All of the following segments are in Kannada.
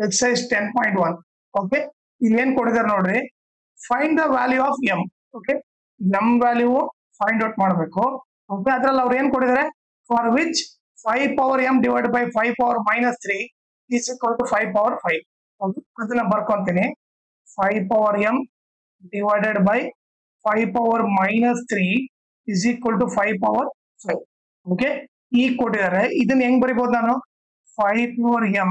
ಎಕ್ಸಸೈಸ್ 10.1 ಓಕೆ ಇಲ್ಲಿ ಏನ್ ಕೊಟ್ಟಿದ್ದಾರೆ ನೋಡ್ರಿ find the value of M okay M value find out ಮಾಡಬೇಕು ಓಕೆ ಅದ್ರಲ್ಲಿ ಅವ್ರು ಏನ್ ಕೊಟ್ಟಿದ್ದಾರೆ for which 5 power M divide by 5 power minus 3 is equal to 5 power 5 okay ಅದನ್ನ ಬರ್ಕೊಂತೀನಿ 5 power M divided by 5 power minus 3 is equal to 5 power 5 okay ಈಗ ಕೊಟ್ಟಿದ್ದಾರೆ ಇದನ್ನ ಹೆಂಗ್ ಬರಿಬಹುದು ನಾನು 5 ಪವರ್ ಎಂ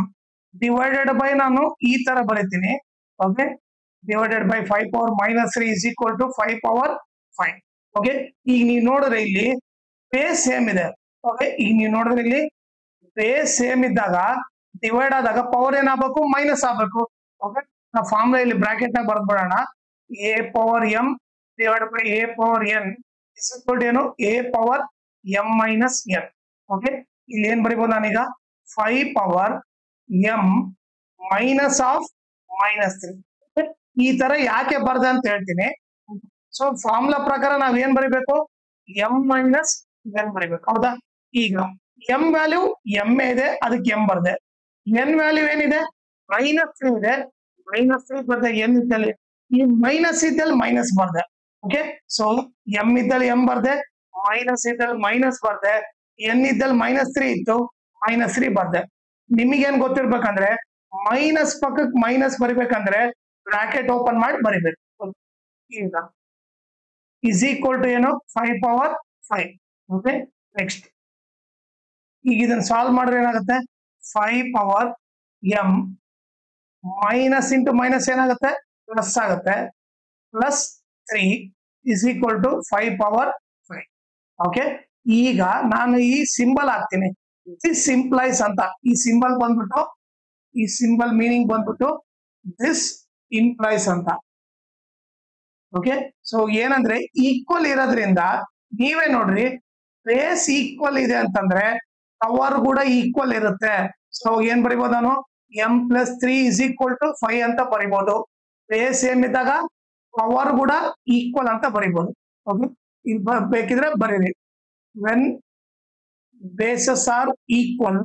ಡಿವೈಡೆಡ್ ಬೈ ನಾನು ಈ ತರ ಬರೀತೀನಿ okay divided by 5 power minus 3 is equal to 5 power 5 okay ಈಗ ನೀವು ನೋಡಿದ್ರೆ ಇಲ್ಲಿ ಬೇಸ್ ಸೇಮ್ ಇದೆ ಓಕೆ ಈಗ ನೀವು ನೋಡಿದ್ರೆ ಇಲ್ಲಿ ಬೇಸ್ ಸೇಮ್ ಇದ್ದಾಗ ಡಿವೈಡ್ ಆದಾಗ ಪವರ್ ಏನಾಗಬೇಕು ಮೈನಸ್ ಆಗಬೇಕು ಓಕೆ ನಾವು ಫಾರ್ಮುಲಾ ಇಲ್ಲಿ ಬ್ರಾಕೆಟ್ ನಾಗ ಬರ್ದ್ಬಿಡೋಣ A power M divide by A power N is equal to ಏನು A power M minus N okay ಇಲ್ಲಿ ಏನ್ ಬರೀಬಹುದು ನಾನೀಗ 5 power M minus of minus 3 ಈ ತರ ಯಾಕೆ ಬರ್ದೆ ಅಂತ ಹೇಳ್ತೀನಿ ಸೊ ಫಾರ್ಮುಲಾ ಪ್ರಕಾರ ನಾವ್ ಏನ್ ಬರಿಬೇಕು ಎಂ ಮೈನಸ್ ಎನ್ ಬರಿಬೇಕು ಹೌದಾ ಈಗ ಎಂ ವ್ಯಾಲ್ಯೂ ಎಂ ಇದೆ ಅದಕ್ಕೆ ಎಂ ಬರ್ದೆ ಎನ್ ವ್ಯಾಲ್ಯೂ ಏನಿದೆ ಮೈನಸ್ 3 ಇದೆ ಮೈನಸ್ 3 ಬರ್ದೆ ಎನ್ ಇದ್ದಲ್ಲಿ ಈ ಮೈನಸ್ ಇದ್ದಲ್ಲಿ ಮೈನಸ್ ಬರ್ದೆ ಓಕೆ ಸೊ ಎಂ ಇದ್ದಲ್ಲಿ ಎಂ ಬರ್ದೆ ಮೈನಸ್ ಇದ್ದಲ್ಲಿ ಮೈನಸ್ ಬರ್ದೆ ಎನ್ ಇದ್ದಲ್ಲಿ ಮೈನಸ್ 3 ಇತ್ತು ಮೈನಸ್ 3 ಬರ್ದೆ ನಿಮಗೇನ್ ಗೊತ್ತಿರ್ಬೇಕಂದ್ರೆ ಮೈನಸ್ ಪಕ್ಕಕ್ಕೆ ಮೈನಸ್ ಬರಿಬೇಕಂದ್ರೆ ಬ್ರಾಕೆಟ್ ಓಪನ್ ಮಾಡಿ ಬರಿಬೇಕು ಈಗ ಇಸ್ ಈಕ್ವಲ್ ಟು ಏನು 5 ಪವರ್ 5 ಓಕೆ ನೆಕ್ಸ್ಟ್ ಈಗ ಇದನ್ನ ಸಾಲ್ವ್ ಮಾಡಿದ್ರೆ ಏನಾಗುತ್ತೆ 5 power M minus into minus ಏನಾಗುತ್ತೆ ಪ್ಲಸ್ ಆಗುತ್ತೆ plus 3 is equal to 5 power 5 okay ಈಗ ನಾನು ಈ ಸಿಂಬಲ್ ಹಾಕ್ತೀನಿ ದಿಸ್ ಇಂಪ್ಲೈಸ್ ಅಂತ ಈ ಸಿಂಬಲ್ ಬಂದ್ಬಿಟ್ಟು ಈ ಸಿಂಬಲ್ ಮೀನಿಂಗ್ ಬಂದ್ಬಿಟ್ಟು ದಿಸ್ ಇಂಪ್ಲೈಸ್ ಅಂತ ಓಕೆ ಸೊ ಏನಂದ್ರೆ ಈಕ್ವಲ್ ಇರೋದ್ರಿಂದ ನೀವೇ ನೋಡ್ರಿ ಬೇಸ್ ಈಕ್ವಲ್ ಇದೆ ಅಂತಂದ್ರೆ ಪವರ್ ಕೂಡ ಈಕ್ವಲ್ ಇರುತ್ತೆ ಸೊ ಏನ್ ಬರಿಬಹುದು ನಾನು M plus 3 is equal to 5 ಅಂತ ಬರಿಬಹುದು ಬೇಸ್ ಸೇಮ್ ಇದ್ದಾಗ ಪವರ್ ಕೂಡ ಈಕ್ವಲ್ ಅಂತ ಬರಿಬಹುದು ಓಕೆ ಇದು ಬೇಕಿದ್ರೆ ಬರೀರಿ when bases are equal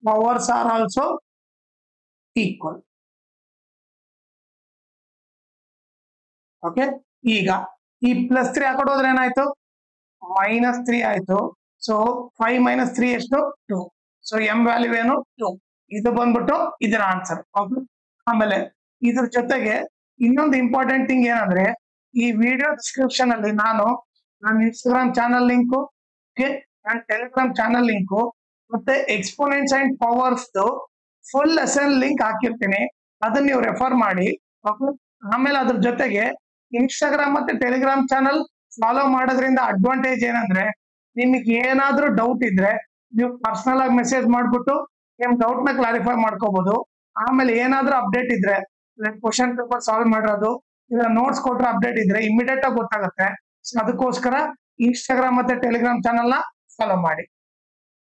powers are also equal okay ಈಗ ಈ ಪ್ಲಸ್ 3 ಆ ಕಡೆ ಹೋದ್ರೆ ಏನಾಯ್ತು ಮೈನಸ್ 3 ಆಯ್ತು ಸೊ 5 ಮೈನಸ್ 3 ಎಷ್ಟು 2 ಸೊ ಎಂ ವ್ಯಾಲ್ಯೂ ಏನು 2 ಇದು ಬಂದ್ಬಿಟ್ಟು ಇದರ ಆನ್ಸರ್ ಓಕೆ ಆಮೇಲೆ ಇದ್ರ ಜೊತೆಗೆ ಇನ್ನೊಂದು ಇಂಪಾರ್ಟೆಂಟ್ ಥಿಂಗ್ ಏನಂದ್ರೆ ಈ ವಿಡಿಯೋ ಡಿಸ್ಕ್ರಿಪ್ಷನ್ ಅಲ್ಲಿ ನಾನು ನನ್ನ ಇನ್ಸ್ಟಾಗ್ರಾಮ್ ಚಾನಲ್ ಲಿಂಕು ನನ್ನ ಟೆಲಿಗ್ರಾಮ್ ಚಾನಲ್ ಲಿಂಕು ಮತ್ತೆ exponents and powers full lesson link ಹಾಕಿರ್ತೀನಿ ಅದನ್ನ ನೀವು ರೆಫರ್ ಮಾಡಿ ಆಮೇಲೆ ಅದ್ರ ಜೊತೆಗೆ ಇನ್ಸ್ಟಾಗ್ರಾಮ್ ಮತ್ತೆ ಟೆಲಿಗ್ರಾಮ್ ಚಾನಲ್ ಫಾಲೋ ಮಾಡೋದ್ರಿಂದ ಅಡ್ವಾಂಟೇಜ್ ಏನಂದ್ರೆ ನಿಮಗೆ ಏನಾದ್ರೂ ಡೌಟ್ ಇದ್ರೆ ನೀವು ಪರ್ಸನಲ್ ಆಗಿ ಮೆಸೇಜ್ ಮಾಡ್ಬಿಟ್ಟು ನಿಮ್ ಡೌಟ್ ನ ಕ್ಲಾರಿಫೈ ಮಾಡ್ಕೋಬಹುದು ಆಮೇಲೆ ಏನಾದ್ರೂ ಅಪ್ಡೇಟ್ ಇದ್ರೆ ಕ್ವಶನ್ ಪೇಪರ್ ಸಾಲ್ವ್ ಮಾಡಿರೋದು ಇಲ್ಲ ನೋಟ್ಸ್ ಕೊಟ್ರೆ ಅಪ್ಡೇಟ್ ಇದ್ರೆ ಇಮಿಡಿಯೇಟ್ ಆಗಿ ಗೊತ್ತಾಗುತ್ತೆ ಸೊ ಅದಕ್ಕೋಸ್ಕರ ಇನ್ಸ್ಟಾಗ್ರಾಮ್ ಮತ್ತೆ ಟೆಲಿಗ್ರಾಮ್ ಚಾನಲ್ ನ ಫಾಲೋ ಮಾಡಿ